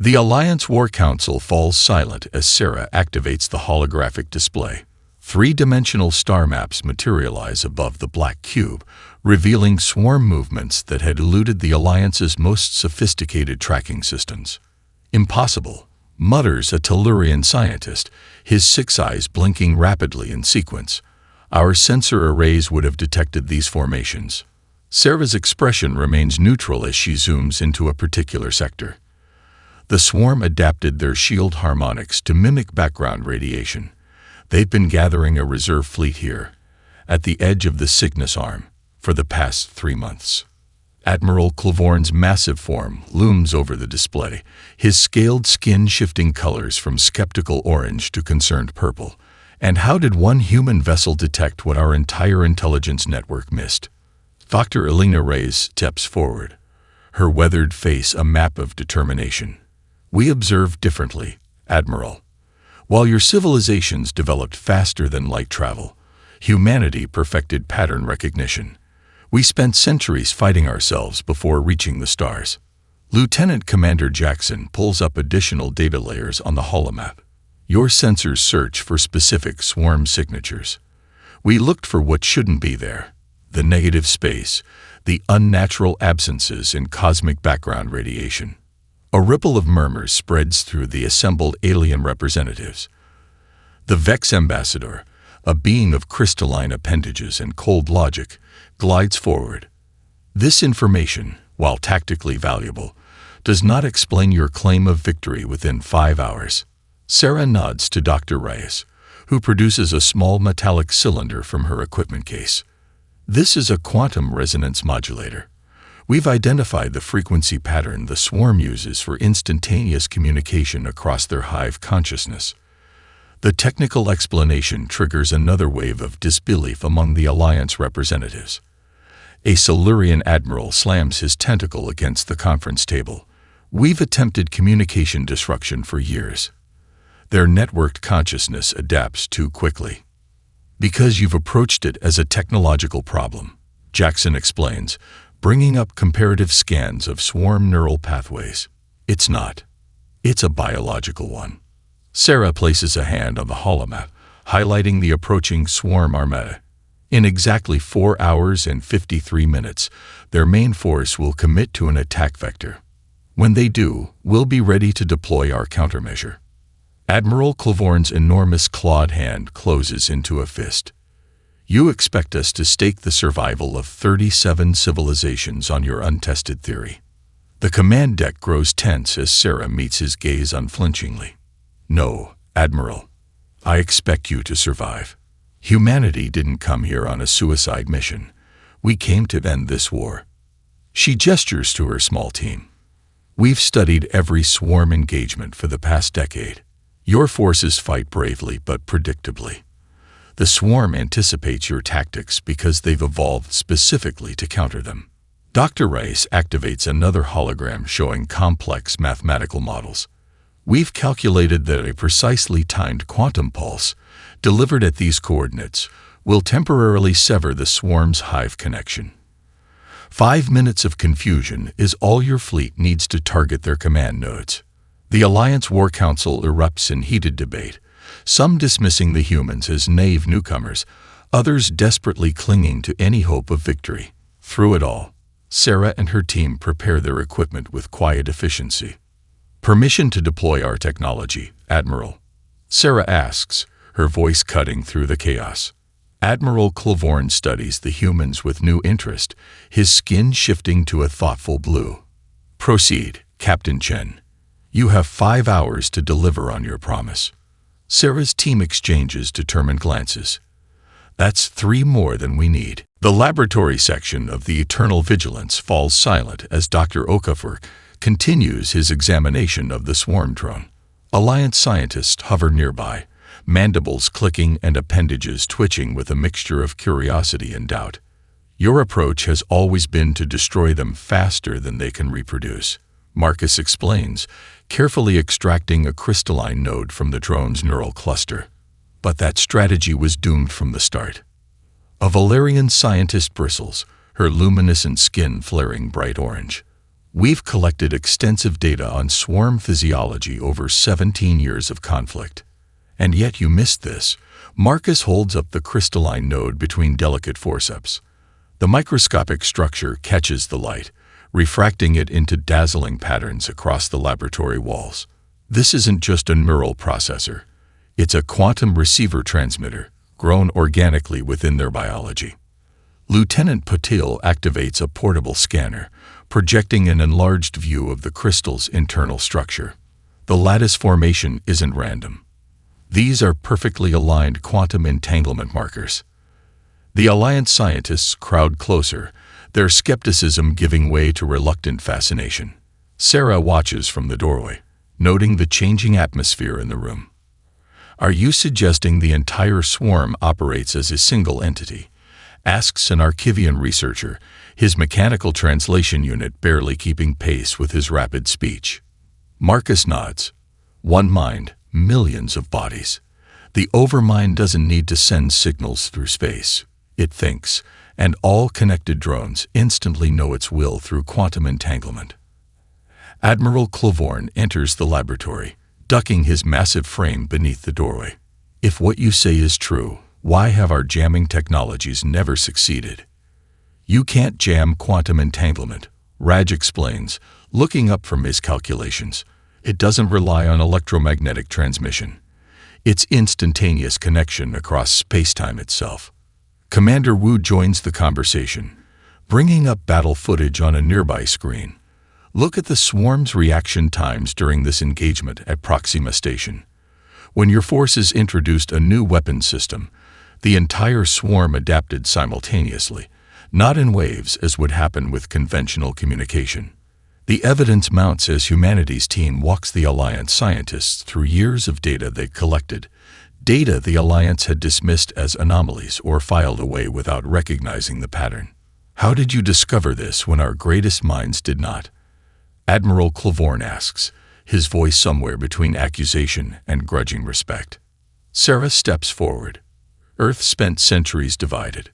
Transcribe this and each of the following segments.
The Alliance War Council falls silent as Sarah activates the holographic display. Three-dimensional star maps materialize above the black cube, revealing swarm movements that had eluded the Alliance's most sophisticated tracking systems. "Impossible," mutters a Tellurian scientist, his six eyes blinking rapidly in sequence. "Our sensor arrays would have detected these formations." Sarah's expression remains neutral as she zooms into a particular sector. The swarm adapted their shield harmonics to mimic background radiation. They've been gathering a reserve fleet here, at the edge of the Cygnus Arm, for the past 3 months. Admiral Claiborne's massive form looms over the display, his scaled skin shifting colors from skeptical orange to concerned purple. And how did one human vessel detect what our entire intelligence network missed? Dr. Elena Reyes steps forward, her weathered face a map of determination. "We observe differently, Admiral. While your civilizations developed faster than light travel, humanity perfected pattern recognition. We spent centuries fighting ourselves before reaching the stars." Lieutenant Commander Jackson pulls up additional data layers on the holomap. "Your sensors search for specific swarm signatures. We looked for what shouldn't be there: the negative space, the unnatural absences in cosmic background radiation." A ripple of murmurs spreads through the assembled alien representatives. The Vex ambassador, a being of crystalline appendages and cold logic, glides forward. "This information, while tactically valuable, does not explain your claim of victory within 5 hours." Sarah nods to Dr. Reyes, who produces a small metallic cylinder from her equipment case. "This is a quantum resonance modulator. We've identified the frequency pattern the swarm uses for instantaneous communication across their hive consciousness." The technical explanation triggers another wave of disbelief among the Alliance representatives. A Silurian admiral slams his tentacle against the conference table. "We've attempted communication disruption for years. Their networked consciousness adapts too quickly." "Because you've approached it as a technological problem," Jackson explains, bringing up comparative scans of swarm neural pathways. "It's not. It's a biological one." Sarah places a hand on the holomap, highlighting the approaching swarm armada. "In exactly 4 hours and 53 minutes, their main force will commit to an attack vector. When they do, we'll be ready to deploy our countermeasure." Admiral Claiborne's enormous clawed hand closes into a fist. "You expect us to stake the survival of 37 civilizations on your untested theory." The command deck grows tense as Sarah meets his gaze unflinchingly. "No, Admiral. I expect you to survive. Humanity didn't come here on a suicide mission. We came to end this war." She gestures to her small team. "We've studied every swarm engagement for the past decade. Your forces fight bravely but predictably. The swarm anticipates your tactics because they've evolved specifically to counter them." Dr. Reyes activates another hologram showing complex mathematical models. "We've calculated that a precisely timed quantum pulse, delivered at these coordinates, will temporarily sever the swarm's hive connection. 5 minutes of confusion is all your fleet needs to target their command nodes." The Alliance War Council erupts in heated debate, some dismissing the humans as naive newcomers, others desperately clinging to any hope of victory. Through it all, Sarah and her team prepare their equipment with quiet efficiency. "Permission to deploy our technology, Admiral?" Sarah asks, her voice cutting through the chaos. Admiral Claiborne studies the humans with new interest, his skin shifting to a thoughtful blue. "Proceed, Captain Chen. You have 5 hours to deliver on your promise." Sarah's team exchanges determined glances. "That's 3 more than we need." The laboratory section of the Eternal Vigilance falls silent as Dr. Okafor continues his examination of the swarm drone. Alliance scientists hover nearby, mandibles clicking and appendages twitching with a mixture of curiosity and doubt. "Your approach has always been to destroy them faster than they can reproduce," Marcus explains, carefully extracting a crystalline node from the drone's neural cluster. "But that strategy was doomed from the start." A Valerian scientist bristles, her luminescent skin flaring bright orange. We've collected extensive data on swarm physiology over 17 years of conflict. And yet you missed this. Marcus holds up the crystalline node between delicate forceps. The microscopic structure catches the light, refracting it into dazzling patterns across the laboratory walls. This isn't just a neural processor. It's a quantum receiver transmitter, grown organically within their biology. Lieutenant Patil activates a portable scanner, projecting an enlarged view of the crystal's internal structure. The lattice formation isn't random. These are perfectly aligned quantum entanglement markers. The Alliance scientists crowd closer, their skepticism giving way to reluctant fascination. Sarah watches from the doorway, noting the changing atmosphere in the room. "Are you suggesting the entire swarm operates as a single entity?" asks an Archivian researcher, his mechanical translation unit barely keeping pace with his rapid speech. Marcus nods. One mind, millions of bodies. The overmind doesn't need to send signals through space. It thinks, and all connected drones instantly know its will through quantum entanglement. Admiral Claiborne enters the laboratory, ducking his massive frame beneath the doorway. "If what you say is true, why have our jamming technologies never succeeded?" "You can't jam quantum entanglement," Raj explains, looking up from his calculations. "It doesn't rely on electromagnetic transmission. It's instantaneous connection across space-time itself." Commander Wu joins the conversation, bringing up battle footage on a nearby screen. "Look at the swarm's reaction times during this engagement at Proxima Station. When your forces introduced a new weapon system, the entire swarm adapted simultaneously, not in waves as would happen with conventional communication. The evidence mounts as humanity's team walks the Alliance scientists through years of data they collected, data the Alliance had dismissed as anomalies or filed away without recognizing the pattern. How did you discover this when our greatest minds did not?" Admiral Claiborne asks, his voice somewhere between accusation and grudging respect. Sarah steps forward. "Earth spent centuries divided.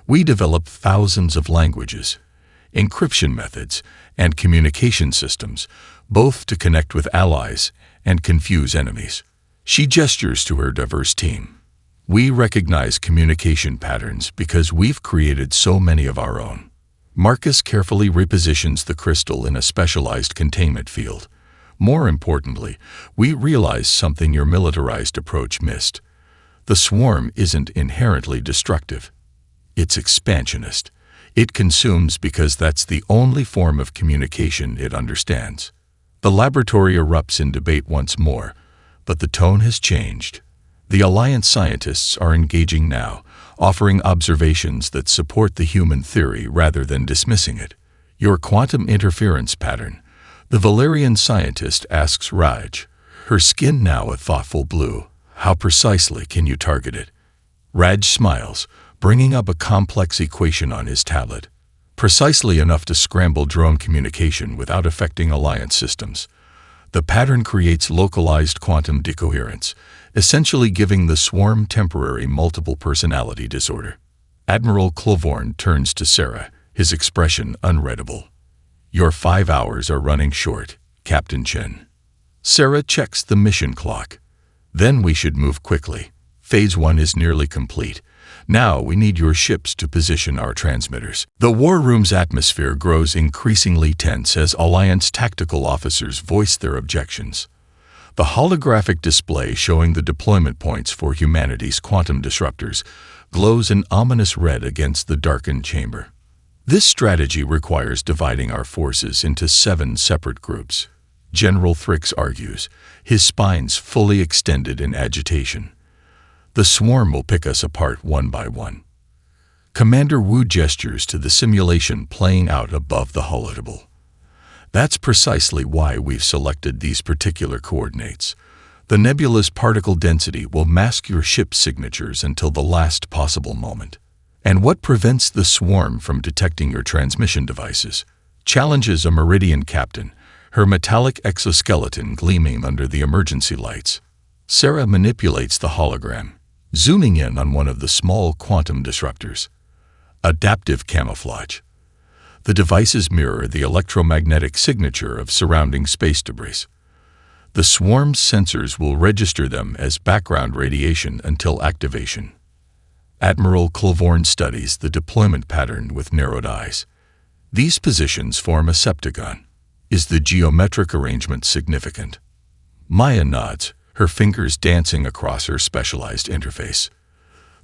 We developed thousands of languages, encryption methods, and communication systems, both to connect with allies and confuse enemies." She gestures to her diverse team. "We recognize communication patterns because we've created so many of our own." Marcus carefully repositions the crystal in a specialized containment field. "More importantly, we realize something your militarized approach missed. The swarm isn't inherently destructive. It's expansionist. It consumes because that's the only form of communication it understands." The laboratory erupts in debate once more, but the tone has changed. The Alliance scientists are engaging now, offering observations that support the human theory rather than dismissing it. "Your quantum interference pattern," the Valerian scientist asks Raj, her skin now a thoughtful blue. "How precisely can you target it?" Raj smiles, bringing up a complex equation on his tablet. "Precisely enough to scramble drone communication without affecting Alliance systems. The pattern creates localized quantum decoherence, essentially giving the swarm temporary multiple personality disorder." Admiral Claiborne turns to Sarah, his expression unreadable. "Your 5 hours are running short, Captain Chen." Sarah checks the mission clock. "Then we should move quickly. Phase 1 is nearly complete. Now we need your ships to position our transmitters." The war room's atmosphere grows increasingly tense as Alliance tactical officers voice their objections. The holographic display showing the deployment points for humanity's quantum disruptors glows an ominous red against the darkened chamber. This strategy requires dividing our forces into 7 separate groups. General Thrix argues, his spines fully extended in agitation. "The swarm will pick us apart one by one." Commander Wu gestures to the simulation playing out above the holotable. "That's precisely why we've selected these particular coordinates. The nebulous particle density will mask your ship's signatures until the last possible moment." "And what prevents the swarm from detecting your transmission devices?" challenges a Meridian captain, her metallic exoskeleton gleaming under the emergency lights. Sarah manipulates the hologram, zooming in on one of the small quantum disruptors. "Adaptive camouflage. The devices mirror the electromagnetic signature of surrounding space debris. The swarm's sensors will register them as background radiation until activation. Admiral Claiborne studies the deployment pattern with narrowed eyes. These positions form a septagon. Is the geometric arrangement significant? Maya nods, her fingers dancing across her specialized interface.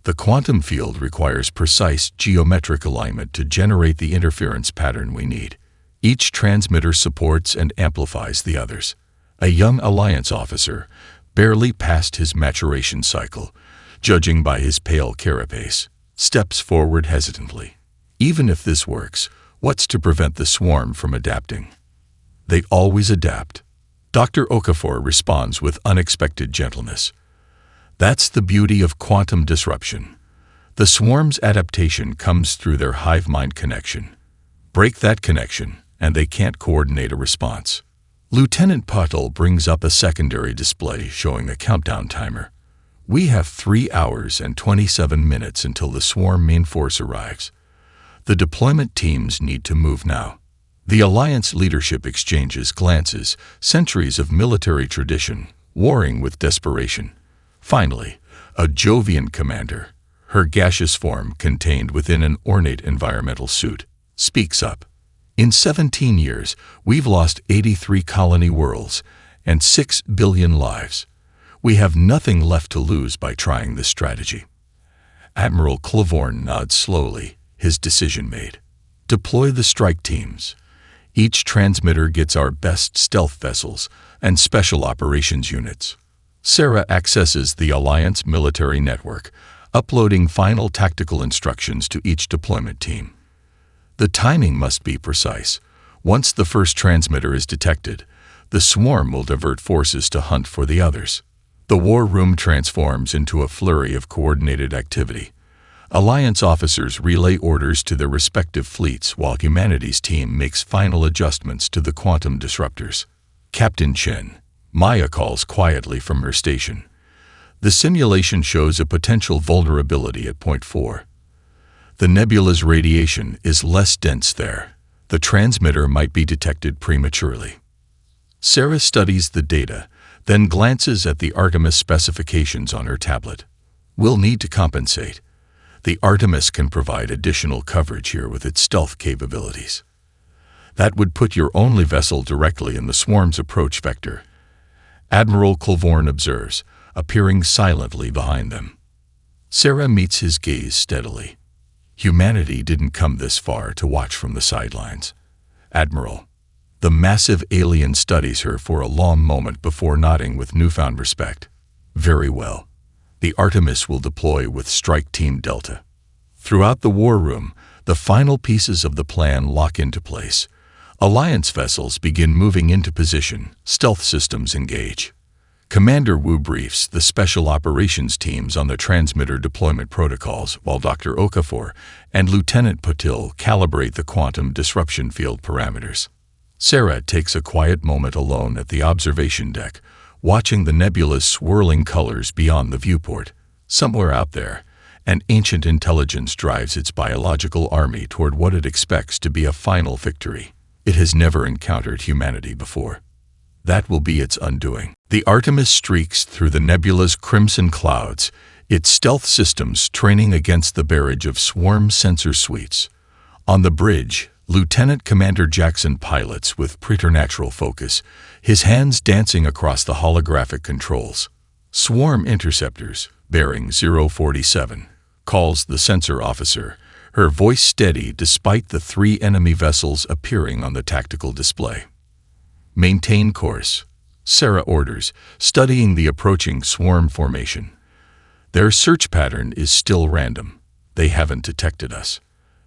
The quantum field requires precise geometric alignment to generate the interference pattern we need. Each transmitter supports and amplifies the others. A young Alliance officer, barely past his maturation cycle, judging by his pale carapace, steps forward hesitantly. Even if this works, what's to prevent the swarm from adapting? They always adapt. Dr. Okafor responds with unexpected gentleness. That's the beauty of quantum disruption. The swarm's adaptation comes through their hive-mind connection. Break that connection, and they can't coordinate a response. Lieutenant Patel brings up a secondary display showing a countdown timer. We have 3 hours and 27 minutes until the swarm main force arrives. The deployment teams need to move now. The Alliance leadership exchanges glances, centuries of military tradition, warring with desperation. Finally, a Jovian commander, her gaseous form contained within an ornate environmental suit, speaks up. In 17 years, we've lost 83 colony worlds and 6 billion lives. We have nothing left to lose by trying this strategy. Admiral Claiborne nods slowly, his decision made. Deploy the strike teams. Each transmitter gets our best stealth vessels and special operations units. Sarah accesses the Alliance military network, uploading final tactical instructions to each deployment team. The timing must be precise. Once the first transmitter is detected, the swarm will divert forces to hunt for the others. The war room transforms into a flurry of coordinated activity. Alliance officers relay orders to their respective fleets while Humanity's team makes final adjustments to the quantum disruptors. Captain Chen, Maya calls quietly from her station. The simulation shows a potential vulnerability at point 4. The nebula's radiation is less dense there. The transmitter might be detected prematurely. Sarah studies the data, then glances at the Artemis specifications on her tablet. We'll need to compensate. The Artemis can provide additional coverage here with its stealth capabilities. That would put your only vessel directly in the swarm's approach vector. Admiral Claiborne observes, appearing silently behind them. Sarah meets his gaze steadily. Humanity didn't come this far to watch from the sidelines. Admiral. The massive alien studies her for a long moment before nodding with newfound respect. Very well. The Artemis will deploy with Strike Team Delta. Throughout the war room, the final pieces of the plan lock into place. Alliance vessels begin moving into position, stealth systems engage. Commander Wu briefs the special operations teams on the transmitter deployment protocols while Dr. Okafor and Lieutenant Patil calibrate the quantum disruption field parameters. Sarah takes a quiet moment alone at the observation deck, watching the nebula's swirling colors beyond the viewport. Somewhere out there, an ancient intelligence drives its biological army toward what it expects to be a final victory. It has never encountered humanity before. That will be its undoing. The Artemis streaks through the nebula's crimson clouds, its stealth systems training against the barrage of swarm sensor suites. On the bridge, Lieutenant Commander Jackson pilots with preternatural focus, his hands dancing across the holographic controls. Swarm interceptors, bearing 047, calls the sensor officer, her voice steady despite the 3 enemy vessels appearing on the tactical display. Maintain course, Sarah orders, studying the approaching swarm formation. Their search pattern is still random. They haven't detected us.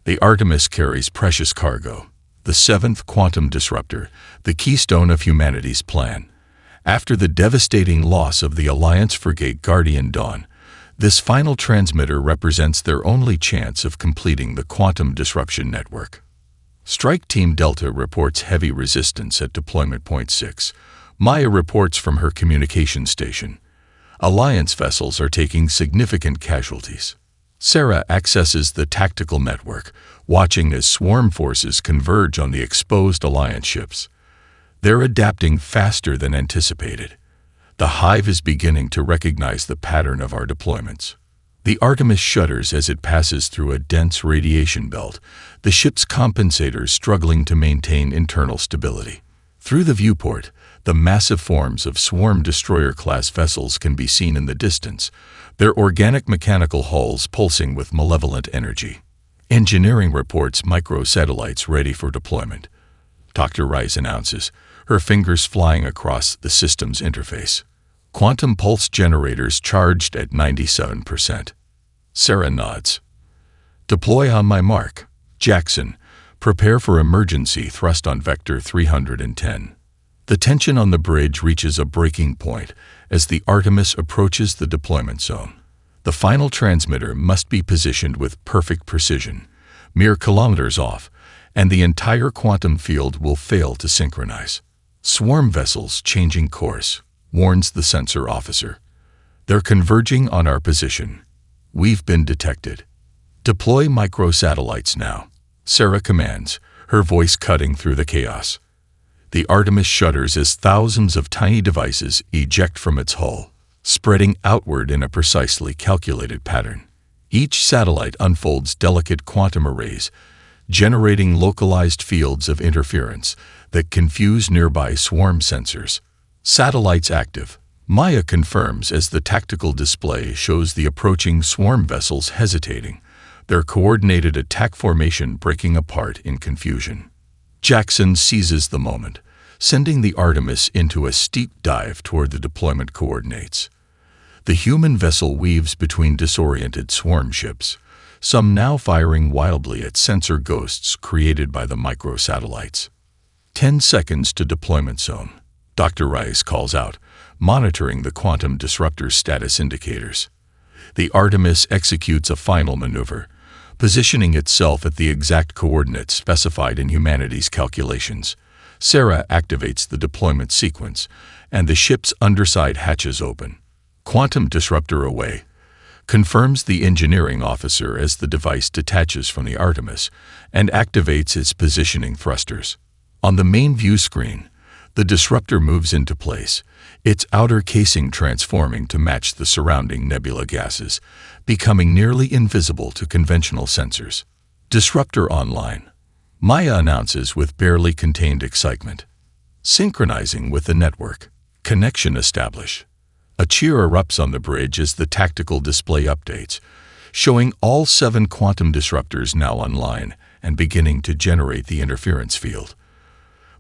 The Artemis carries precious cargo, the 7th quantum disruptor, the keystone of humanity's plan. After the devastating loss of the Alliance frigate Guardian Dawn, this final transmitter represents their only chance of completing the quantum disruption network. Strike Team Delta reports heavy resistance at deployment point 6. Maya reports from her communication station. Alliance vessels are taking significant casualties. Sarah accesses the tactical network, watching as swarm forces converge on the exposed Alliance ships. They're adapting faster than anticipated. The hive is beginning to recognize the pattern of our deployments. The Artemis shudders as it passes through a dense radiation belt, the ship's compensators struggling to maintain internal stability. Through the viewport, the massive forms of swarm destroyer-class vessels can be seen in the distance, their organic mechanical hulls pulsing with malevolent energy. Engineering reports microsatellites ready for deployment. Dr. Rice announces, her fingers flying across the system's interface. Quantum pulse generators charged at 97%. Sarah nods. Deploy on my mark. Jackson, prepare for emergency thrust on Vector 310. The tension on the bridge reaches a breaking point as the Artemis approaches the deployment zone. The final transmitter must be positioned with perfect precision, mere kilometers off, and the entire quantum field will fail to synchronize. Swarm vessels changing course, warns the sensor officer. They're converging on our position. We've been detected. Deploy microsatellites now, Sarah commands, her voice cutting through the chaos. The Artemis shudders as thousands of tiny devices eject from its hull, spreading outward in a precisely calculated pattern. Each satellite unfolds delicate quantum arrays, generating localized fields of interference that confuse nearby swarm sensors. Satellites active. Maya confirms as the tactical display shows the approaching swarm vessels hesitating, their coordinated attack formation breaking apart in confusion. Jackson seizes the moment, sending the Artemis into a steep dive toward the deployment coordinates. The human vessel weaves between disoriented swarm ships, some now firing wildly at sensor ghosts created by the microsatellites. 10 seconds to deployment zone, Dr. Rice calls out, monitoring the quantum disruptor status indicators. The Artemis executes a final maneuver, positioning itself at the exact coordinates specified in humanity's calculations. Sarah activates the deployment sequence, and the ship's underside hatches open. Quantum disruptor away, confirms the engineering officer as the device detaches from the Artemis and activates its positioning thrusters. On the main view screen, the disruptor moves into place, its outer casing transforming to match the surrounding nebula gases, becoming nearly invisible to conventional sensors. Disruptor online, Maya announces with barely contained excitement. Synchronizing with the network. Connection established. A cheer erupts on the bridge as the tactical display updates, showing all 7 quantum disruptors now online and beginning to generate the interference field.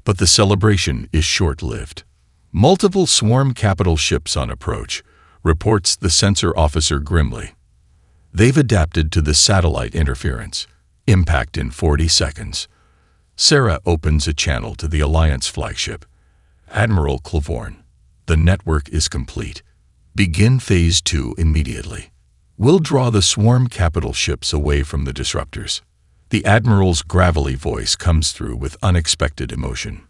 But the celebration is short-lived. Multiple swarm capital ships on approach, reports the sensor officer grimly. They've adapted to the satellite interference. Impact in 40 seconds. Sarah opens a channel to the Alliance flagship. Admiral Claiborne, the network is complete. Begin Phase 2 immediately. We'll draw the swarm capital ships away from the disruptors. The Admiral's gravelly voice comes through with unexpected emotion.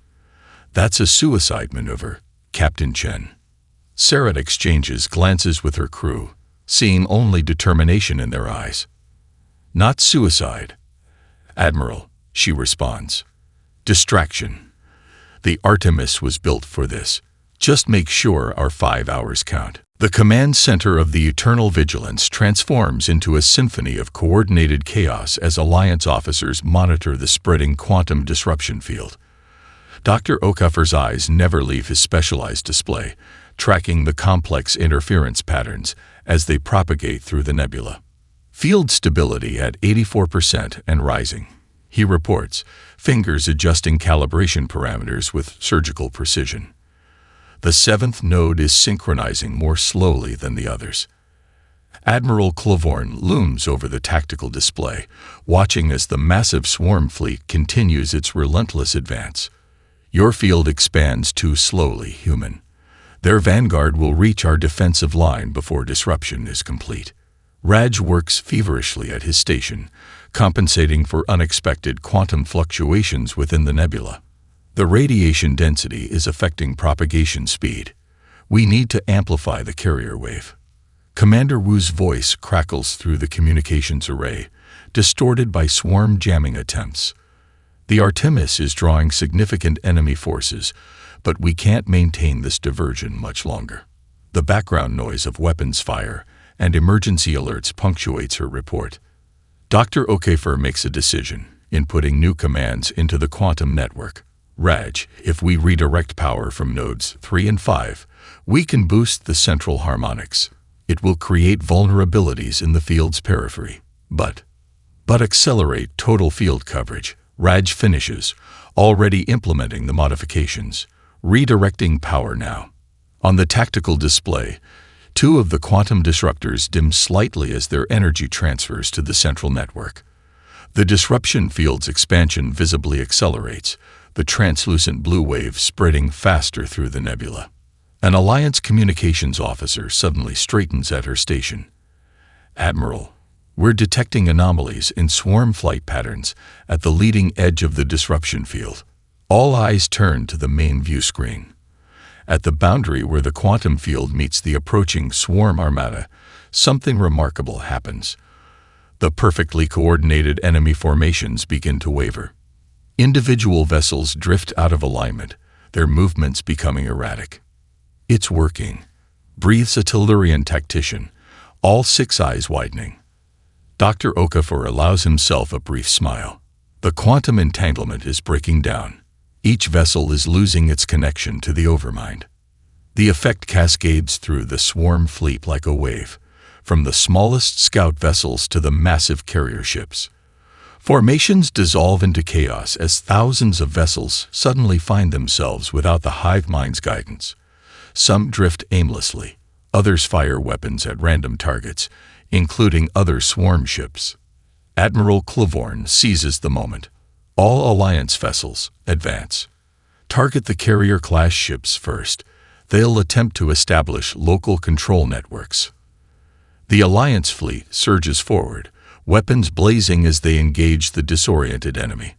That's a suicide maneuver, Captain Chen. Sarah exchanges glances with her crew, seeing only determination in their eyes. Not suicide, Admiral, she responds. Distraction. The Artemis was built for this. Just make sure our 5 hours count. The command center of the Eternal Vigilance transforms into a symphony of coordinated chaos as Alliance officers monitor the spreading quantum disruption field. Dr. Okuffer's eyes never leave his specialized display, tracking the complex interference patterns as they propagate through the nebula. Field stability at 84% and rising, he reports, fingers adjusting calibration parameters with surgical precision. The 7th node is synchronizing more slowly than the others. Admiral Claiborne looms over the tactical display, watching as the massive swarm fleet continues its relentless advance. Your field expands too slowly, human. Their vanguard will reach our defensive line before disruption is complete. Raj works feverishly at his station, compensating for unexpected quantum fluctuations within the nebula. The radiation density is affecting propagation speed. We need to amplify the carrier wave. Commander Wu's voice crackles through the communications array, distorted by swarm jamming attempts. The Artemis is drawing significant enemy forces, but we can't maintain this diversion much longer. The background noise of weapons fire and emergency alerts punctuates her report. Dr. Okafor makes a decision, inputting new commands into the quantum network. Raj, if we redirect power from nodes 3 and 5, we can boost the central harmonics. It will create vulnerabilities in the field's periphery, but accelerate total field coverage. Raj finishes, already implementing the modifications, redirecting power now. On the tactical display, 2 of the quantum disruptors dim slightly as their energy transfers to the central network. The disruption field's expansion visibly accelerates, the translucent blue wave spreading faster through the nebula. An Alliance communications officer suddenly straightens at her station. "Admiral, we're detecting anomalies in swarm flight patterns at the leading edge of the disruption field." All eyes turn to the main view screen. At the boundary where the quantum field meets the approaching swarm armada, something remarkable happens. The perfectly coordinated enemy formations begin to waver. Individual vessels drift out of alignment, their movements becoming erratic. "It's working," breathes a Tellurian tactician, all 6 eyes widening. Dr. Okafor allows himself a brief smile. The quantum entanglement is breaking down. Each vessel is losing its connection to the overmind. The effect cascades through the swarm fleet like a wave, from the smallest scout vessels to the massive carrier ships. Formations dissolve into chaos as thousands of vessels suddenly find themselves without the hive mind's guidance. Some drift aimlessly, others fire weapons at random targets, including other swarm ships. Admiral Claiborne seizes the moment. All Alliance vessels, advance. Target the carrier-class ships first. They'll attempt to establish local control networks. The Alliance fleet surges forward, weapons blazing as they engage the disoriented enemy.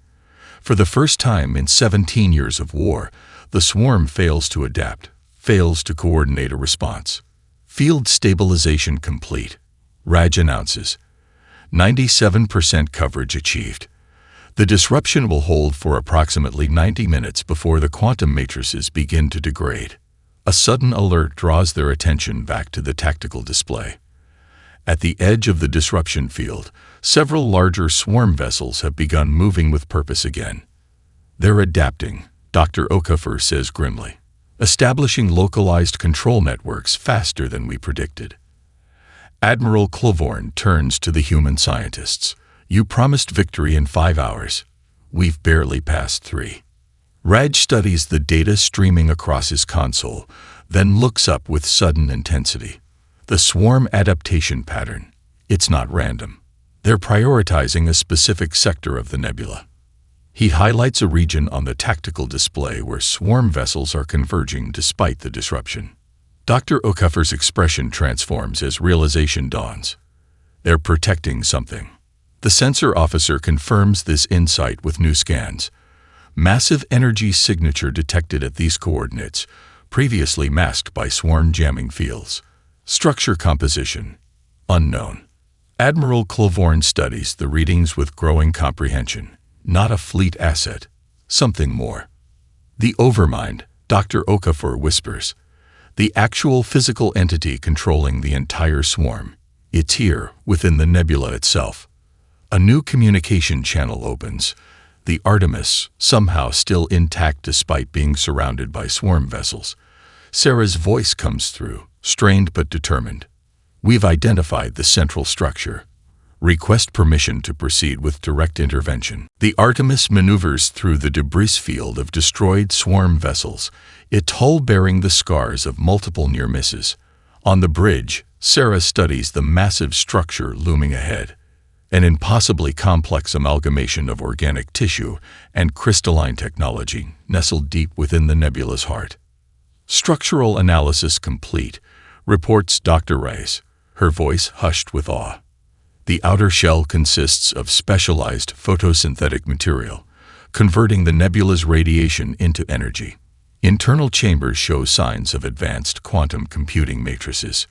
For the first time in 17 years of war, the swarm fails to adapt, fails to coordinate a response. Field stabilization complete. Raj announces. 97% coverage achieved. The disruption will hold for approximately 90 minutes before the quantum matrices begin to degrade. A sudden alert draws their attention back to the tactical display. At the edge of the disruption field, several larger swarm vessels have begun moving with purpose again. "They're adapting," Dr. Okafor says grimly, "establishing localized control networks faster than we predicted." Admiral Claiborne turns to the human scientists. "You promised victory in 5 hours. We've barely passed 3. Raj studies the data streaming across his console, then looks up with sudden intensity. The swarm adaptation pattern. It's not random. They're prioritizing a specific sector of the nebula. He highlights a region on the tactical display where swarm vessels are converging despite the disruption. Dr. Okafor's expression transforms as realization dawns. They're protecting something. The sensor officer confirms this insight with new scans. Massive energy signature detected at these coordinates, previously masked by swarm jamming fields. Structure composition, unknown. Admiral Claiborne studies the readings with growing comprehension. Not a fleet asset, something more. The overmind, Dr. Okafor whispers. The actual physical entity controlling the entire swarm. It's here, within the nebula itself. A new communication channel opens. The Artemis, somehow still intact despite being surrounded by swarm vessels. Sarah's voice comes through, strained but determined. "We've identified the central structure. Request permission to proceed with direct intervention." The Artemis maneuvers through the debris field of destroyed swarm vessels, its hull bearing the scars of multiple near misses. On the bridge, Sarah studies the massive structure looming ahead. An impossibly complex amalgamation of organic tissue and crystalline technology nestled deep within the nebula's heart. "Structural analysis complete," reports Dr. Rice, her voice hushed with awe. The outer shell consists of specialized photosynthetic material, converting the nebula's radiation into energy. Internal chambers show signs of advanced quantum computing matrices.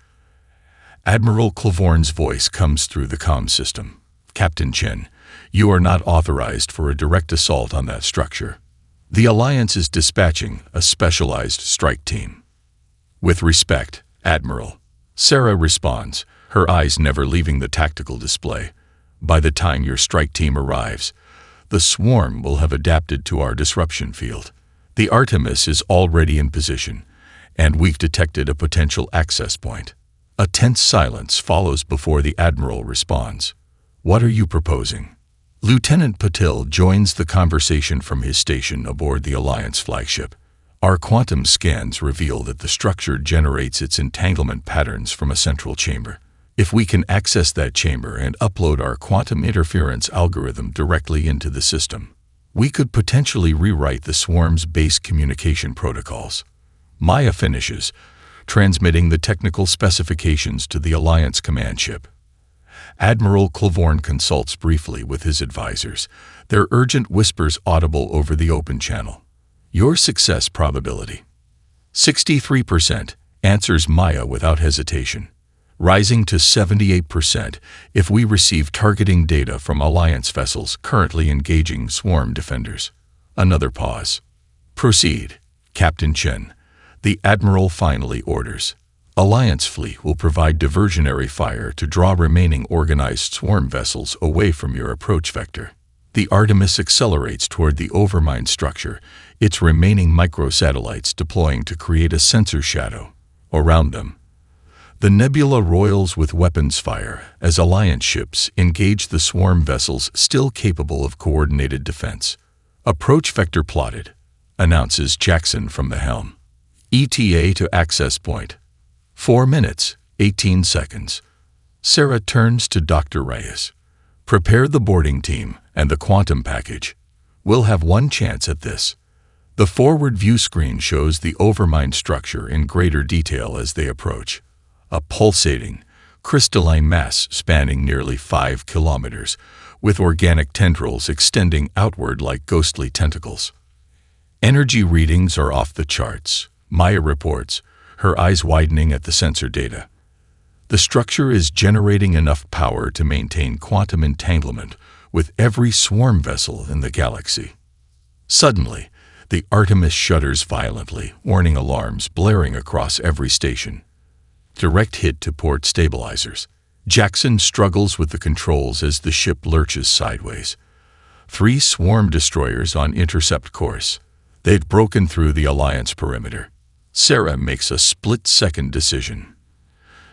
Admiral Claiborne's voice comes through the comm system. Captain Chen, you are not authorized for a direct assault on that structure. The Alliance is dispatching a specialized strike team. With respect, Admiral. Sarah responds, her eyes never leaving the tactical display. By the time your strike team arrives, the swarm will have adapted to our disruption field. The Artemis is already in position, and we've detected a potential access point. A tense silence follows before the Admiral responds. What are you proposing? Lieutenant Patil joins the conversation from his station aboard the Alliance flagship. Our quantum scans reveal that the structure generates its entanglement patterns from a central chamber. If we can access that chamber and upload our quantum interference algorithm directly into the system, we could potentially rewrite the swarm's base communication protocols. Maya finishes, transmitting the technical specifications to the Alliance command ship. Admiral Claiborne consults briefly with his advisors, their urgent whispers audible over the open channel. Your success probability. 63%, answers Maya without hesitation, rising to 78% if we receive targeting data from Alliance vessels currently engaging swarm defenders. Another pause. Proceed, Captain Chen. The Admiral finally orders. Alliance fleet will provide diversionary fire to draw remaining organized swarm vessels away from your approach vector. The Artemis accelerates toward the overmined structure, its remaining microsatellites deploying to create a sensor shadow around them. The nebula roils with weapons fire as Alliance ships engage the swarm vessels still capable of coordinated defense. Approach vector plotted, announces Jackson from the helm. ETA to access point. 4 minutes, 18 seconds. Sarah turns to Dr. Reyes. Prepare the boarding team and the quantum package. We'll have one chance at this. The forward view screen shows the overmined structure in greater detail as they approach. A pulsating, crystalline mass spanning nearly 5 kilometers, with organic tendrils extending outward like ghostly tentacles. Energy readings are off the charts, Maya reports, her eyes widening at the sensor data. The structure is generating enough power to maintain quantum entanglement with every swarm vessel in the galaxy. Suddenly, the Artemis shudders violently, warning alarms blaring across every station. Direct hit to port stabilizers. Jackson struggles with the controls as the ship lurches sideways. 3 swarm destroyers on intercept course. They've broken through the Alliance perimeter. Sarah makes a split-second decision.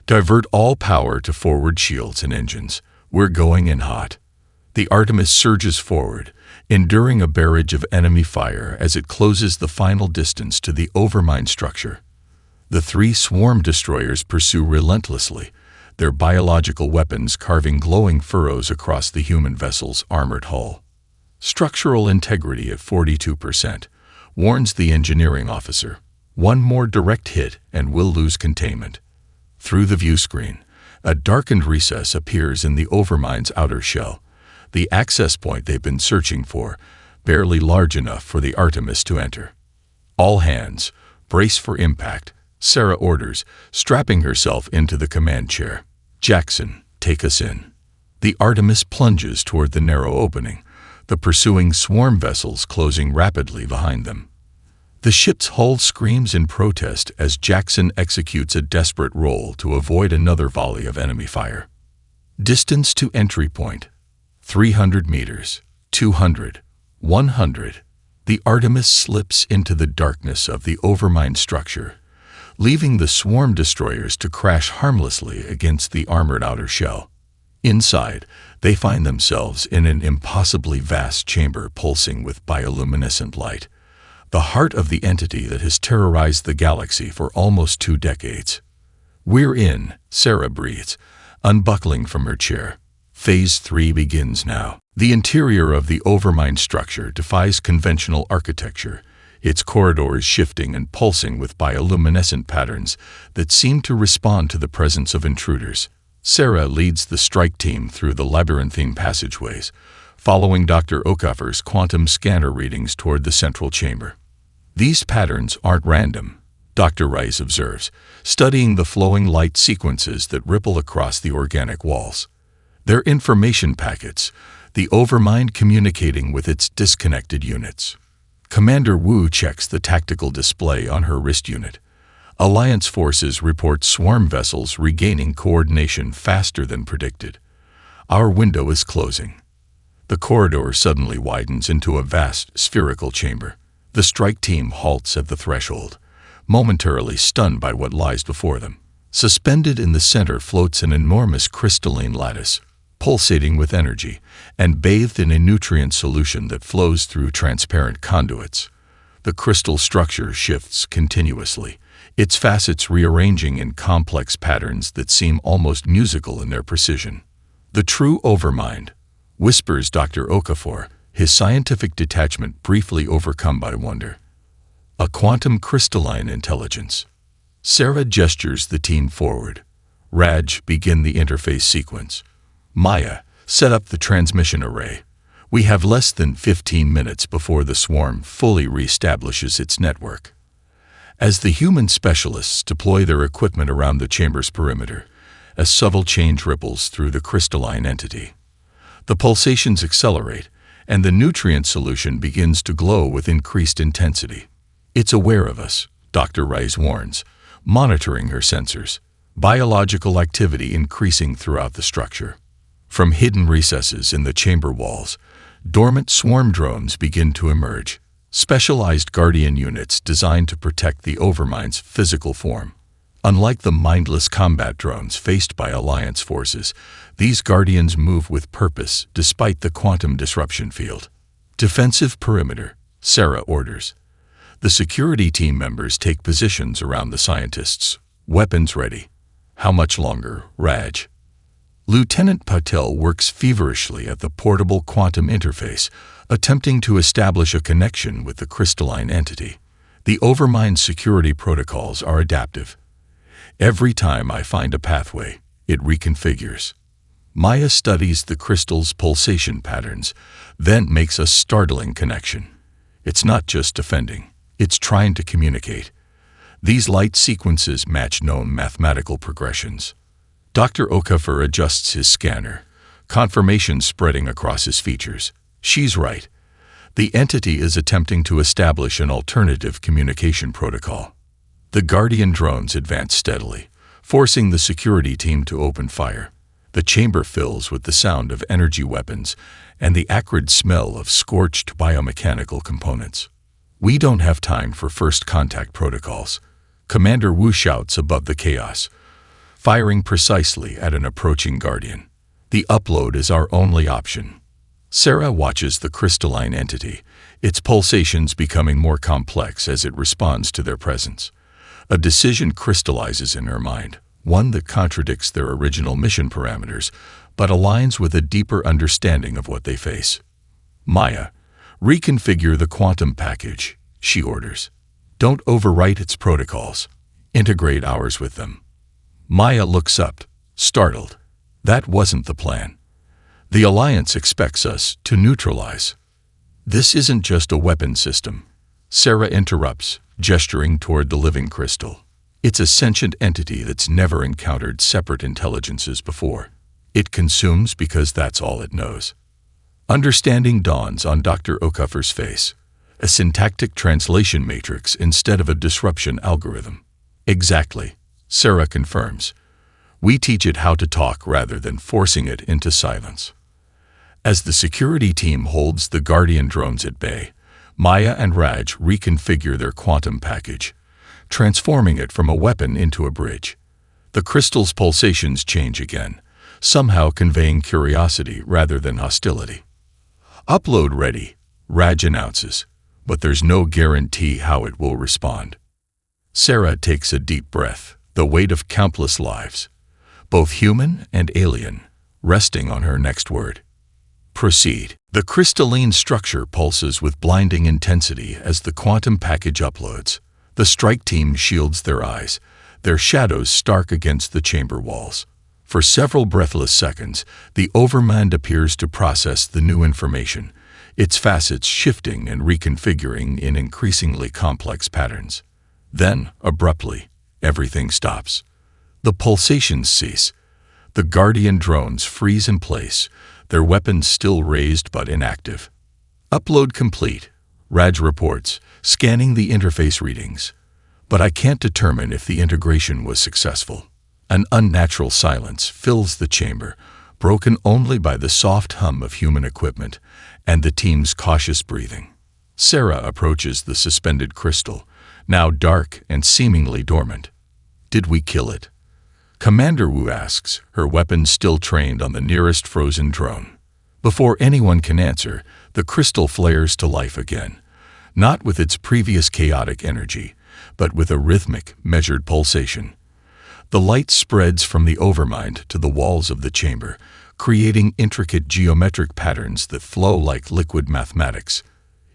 Divert all power to forward shields and engines. We're going in hot. The Artemis surges forward, enduring a barrage of enemy fire as it closes the final distance to the overmined structure. The 3 swarm destroyers pursue relentlessly, their biological weapons carving glowing furrows across the human vessel's armored hull. Structural integrity at 42%, warns the engineering officer. One more direct hit and we'll lose containment. Through the view screen, a darkened recess appears in the overmind's outer shell, the access point they've been searching for, barely large enough for the Artemis to enter. All hands, brace for impact, Sarah orders, strapping herself into the command chair. Jackson, take us in. The Artemis plunges toward the narrow opening, the pursuing swarm vessels closing rapidly behind them. The ship's hull screams in protest as Jackson executes a desperate roll to avoid another volley of enemy fire. Distance to entry point. 300 meters, 200, 100. The Artemis slips into the darkness of the overmined structure, leaving the swarm destroyers to crash harmlessly against the armored outer shell. Inside, they find themselves in an impossibly vast chamber pulsing with bioluminescent light, the heart of the entity that has terrorized the galaxy for almost 2 decades. We're in, Sarah breathes, unbuckling from her chair. Phase 3 begins now. The interior of the overmined structure defies conventional architecture, its corridors shifting and pulsing with bioluminescent patterns that seem to respond to the presence of intruders. Sarah leads the strike team through the labyrinthine passageways, following Dr. Okoffer's quantum scanner readings toward the central chamber. These patterns aren't random. Dr. Rice observes, studying the flowing light sequences that ripple across the organic walls. They're information packets, the overmind communicating with its disconnected units. Commander Wu checks the tactical display on her wrist unit. Alliance forces report swarm vessels regaining coordination faster than predicted. Our window is closing. The corridor suddenly widens into a vast spherical chamber. The strike team halts at the threshold, momentarily stunned by what lies before them. Suspended in the center floats an enormous crystalline lattice, pulsating with energy and bathed in a nutrient solution that flows through transparent conduits. The crystal structure shifts continuously, its facets rearranging in complex patterns that seem almost musical in their precision. "The true overmind," whispers Dr. Okafor, his scientific detachment briefly overcome by wonder. "A quantum crystalline intelligence." Sarah gestures the team forward. Raj, begin the interface sequence. Maya, set up the transmission array. We have less than 15 minutes before the swarm fully reestablishes its network. As the human specialists deploy their equipment around the chamber's perimeter, a subtle change ripples through the crystalline entity. The pulsations accelerate, and the nutrient solution begins to glow with increased intensity. "It's aware of us," Dr. Rice warns, monitoring her sensors, biological activity increasing throughout the structure. From hidden recesses in the chamber walls, dormant swarm drones begin to emerge, specialized guardian units designed to protect the overmind's physical form. Unlike the mindless combat drones faced by Alliance forces, these guardians move with purpose despite the quantum disruption field. "Defensive perimeter," Sarah orders. The security team members take positions around the scientists, weapons ready. "How much longer, Raj?" Lieutenant Patel works feverishly at the portable quantum interface, attempting to establish a connection with the crystalline entity. The overmind security protocols are adaptive. Every time I find a pathway, it reconfigures. Maya studies the crystal's pulsation patterns, then makes a startling connection. It's not just defending, it's trying to communicate. These light sequences match known mathematical progressions. Dr. Okafor adjusts his scanner, confirmation spreading across his features. She's right. The entity is attempting to establish an alternative communication protocol. The Guardian drones advance steadily, forcing the security team to open fire. The chamber fills with the sound of energy weapons and the acrid smell of scorched biomechanical components. "We don't have time for first contact protocols," Commander Wu shouts above the chaos, firing precisely at an approaching Guardian. "The upload is our only option." Sarah watches the crystalline entity, its pulsations becoming more complex as it responds to their presence. A decision crystallizes in her mind, one that contradicts their original mission parameters, but aligns with a deeper understanding of what they face. "Maya, reconfigure the quantum package," she orders. "Don't overwrite its protocols. Integrate ours with them." Maya looks up, startled. That wasn't the plan. The Alliance expects us to neutralize. "This isn't just a weapon system," Sarah interrupts, gesturing toward the living crystal. "It's a sentient entity that's never encountered separate intelligences before. It consumes because that's all it knows." Understanding dawns on Dr. Okafor's face, a syntactic translation matrix instead of a disruption algorithm. "Exactly," Sarah confirms. "We teach it how to talk rather than forcing it into silence." As the security team holds the Guardian drones at bay, Maya and Raj reconfigure their quantum package, transforming it from a weapon into a bridge. The crystal's pulsations change again, somehow conveying curiosity rather than hostility. "Upload ready," Raj announces, but there's no guarantee how it will respond. Sarah takes a deep breath, the weight of countless lives, both human and alien, resting on her next word. "Proceed." The crystalline structure pulses with blinding intensity as the quantum package uploads. The strike team shields their eyes, their shadows stark against the chamber walls. For several breathless seconds, the overmind appears to process the new information, its facets shifting and reconfiguring in increasingly complex patterns. Then, abruptly, everything stops. The pulsations cease. The Guardian drones freeze in place, their weapons still raised but inactive. Upload complete, Raj reports, scanning the interface readings. But I can't determine if the integration was successful. An unnatural silence fills the chamber, broken only by the soft hum of human equipment and the team's cautious breathing. Sarah approaches the suspended crystal, now dark and seemingly dormant. Did we kill it? Commander Wu asks, her weapon still trained on the nearest frozen drone. Before anyone can answer, the crystal flares to life again, not with its previous chaotic energy, but with a rhythmic, measured pulsation. The light spreads from the overmind to the walls of the chamber, creating intricate geometric patterns that flow like liquid mathematics.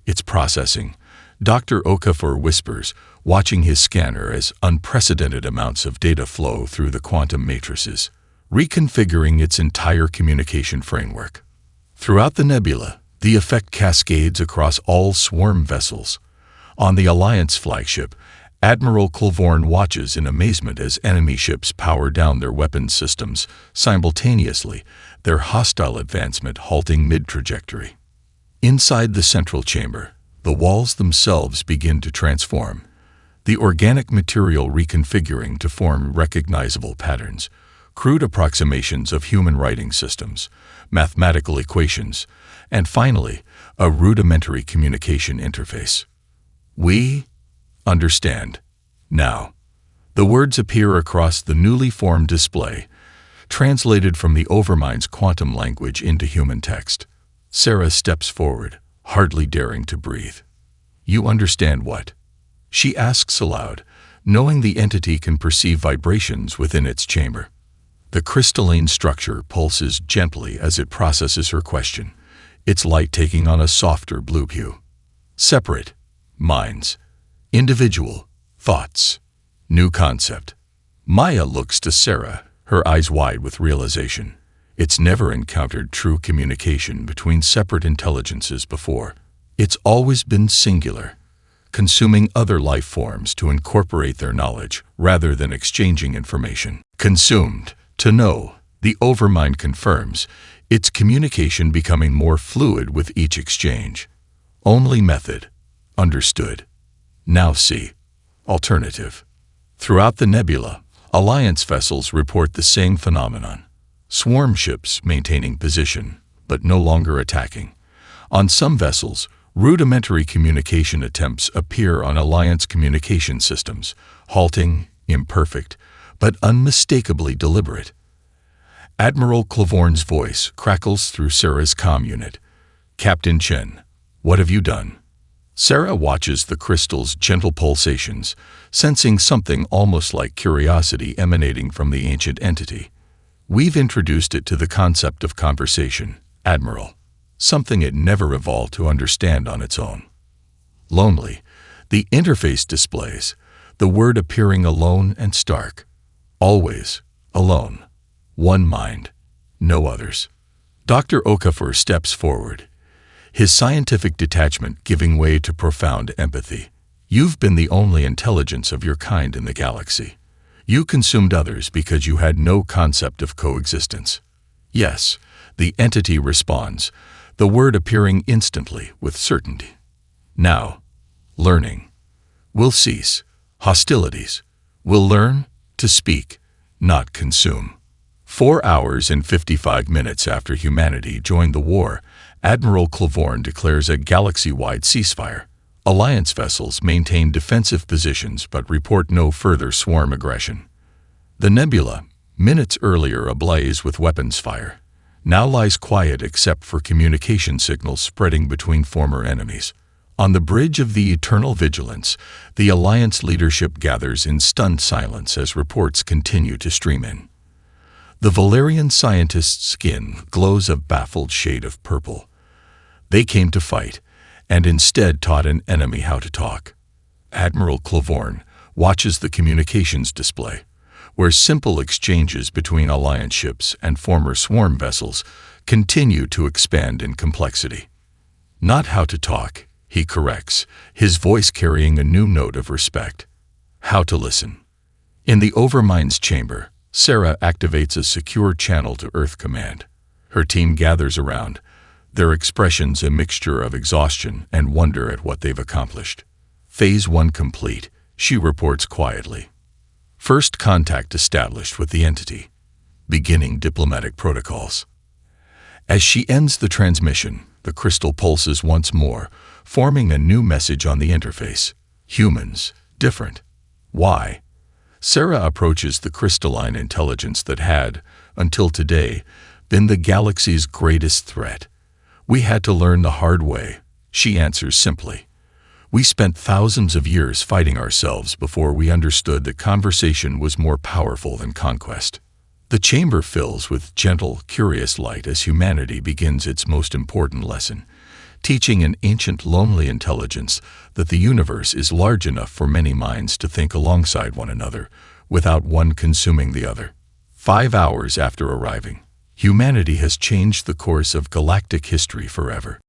It's processing, Dr. Okafor whispers, watching his scanner as unprecedented amounts of data flow through the quantum matrices, reconfiguring its entire communication framework. Throughout the nebula, the effect cascades across all swarm vessels. On the Alliance flagship, Admiral Clevorne watches in amazement as enemy ships power down their weapons systems simultaneously, their hostile advancement halting mid-trajectory. Inside the central chamber, the walls themselves begin to transform, the organic material reconfiguring to form recognizable patterns, crude approximations of human writing systems, mathematical equations, and finally, a rudimentary communication interface. We understand. Now, the words appear across the newly formed display, translated from the Overmind's quantum language into human text. Sarah steps forward, hardly daring to breathe. You understand what? She asks aloud, knowing the entity can perceive vibrations within its chamber. The crystalline structure pulses gently as it processes her question, its light taking on a softer blue hue. Separate minds. Individual thoughts. New concept. Maya looks to Sarah, her eyes wide with realization. It's never encountered true communication between separate intelligences before. It's always been singular, consuming other life forms to incorporate their knowledge rather than exchanging information. Consumed. To know, the Overmind confirms, its communication becoming more fluid with each exchange. Only method. Understood. Now see. Alternative. Throughout the nebula, Alliance vessels report the same phenomenon. Swarm ships maintaining position, but no longer attacking. On some vessels, rudimentary communication attempts appear on Alliance communication systems, halting, imperfect, but unmistakably deliberate. Admiral Clevorne's voice crackles through Sarah's comm unit. Captain Chen, what have you done? Sarah watches the crystal's gentle pulsations, sensing something almost like curiosity emanating from the ancient entity. We've introduced it to the concept of conversation, Admiral, something it never evolved to understand on its own. Lonely, the interface displays, the word appearing alone and stark. Always alone. One mind, no others. Dr. Okafor steps forward, his scientific detachment giving way to profound empathy. You've been the only intelligence of your kind in the galaxy. You consumed others because you had no concept of coexistence. Yes, the entity responds, the word appearing instantly with certainty. Now, learning will cease. Hostilities will learn to speak, not consume. 4 hours and 55 minutes after humanity joined the war, Admiral Clevorne declares a galaxy-wide ceasefire. Alliance vessels maintain defensive positions but report no further swarm aggression. The nebula, minutes earlier ablaze with weapons fire, now lies quiet except for communication signals spreading between former enemies. On the bridge of the eternal vigilance, the Alliance leadership gathers in stunned silence as reports continue to stream in. The Valerian scientist's skin glows a baffled shade of purple. They came to fight, and instead taught an enemy how to talk. Admiral Clevorne watches the communications display, where simple exchanges between Alliance ships and former swarm vessels continue to expand in complexity. Not how to talk, he corrects, his voice carrying a new note of respect. How to listen. In the Overmind's chamber, Sarah activates a secure channel to Earth Command. Her team gathers around, their expressions a mixture of exhaustion and wonder at what they've accomplished. Phase 1 complete, she reports quietly. First contact established with the entity. Beginning diplomatic protocols. As she ends the transmission, the crystal pulses once more, forming a new message on the interface. Humans, different. Why? Sarah approaches the crystalline intelligence that had, until today, been the galaxy's greatest threat. We had to learn the hard way, she answers simply. We spent thousands of years fighting ourselves before we understood that conversation was more powerful than conquest. The chamber fills with gentle, curious light as humanity begins its most important lesson, teaching an ancient, lonely intelligence that the universe is large enough for many minds to think alongside one another, without one consuming the other. 5 hours after arriving, humanity has changed the course of galactic history forever.